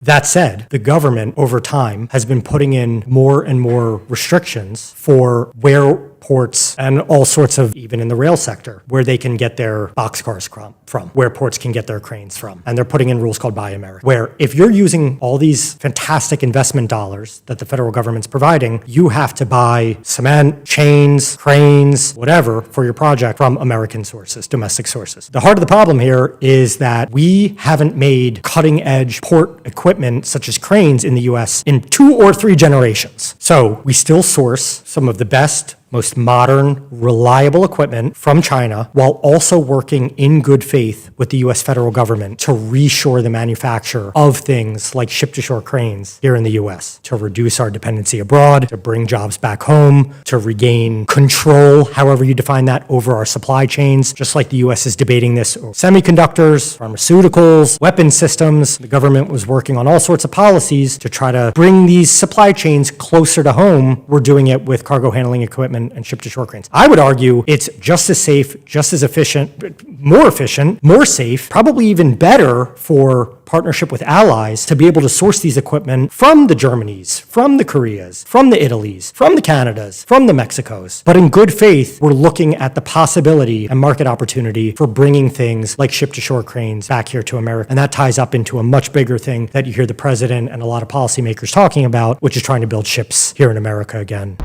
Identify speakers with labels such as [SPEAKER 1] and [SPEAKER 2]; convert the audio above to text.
[SPEAKER 1] That said, the government over time has been putting in more and more restrictions for where ports and all sorts of, even in the rail sector, where they can get their boxcars from, where ports can get their cranes from. And they're putting in rules called Buy America, where if you're using all these fantastic investment dollars that the federal government's providing, you have to buy cement, chains, cranes, whatever for your project from American sources, domestic sources. The heart of the problem here is that we haven't made cutting edge port equipment such as cranes in the US in 2 or 3 generations. So we still source some of the best, most modern, reliable equipment from China while also working in good faith with the US federal government to reshore the manufacture of things like ship-to-shore cranes here in the US, to reduce our dependency abroad, to bring jobs back home, to regain control, however you define that, over our supply chains, just like the US is debating this over semiconductors, pharmaceuticals, weapon systems. The government was working on all sorts of policies to try to bring these supply chains closer to home. We're doing it with cargo handling equipment and ship-to-shore cranes. I would argue it's just as safe, just as efficient, more safe, probably even better for partnership with allies to be able to source these equipment from the Germanys, from the Koreas, from the Italys, from the Canadas, from the Mexicos. But in good faith, we're looking at the possibility and market opportunity for bringing things like ship-to-shore cranes back here to America. And that ties up into a much bigger thing that you hear the president and a lot of policymakers talking about, which is trying to build ships here in America again.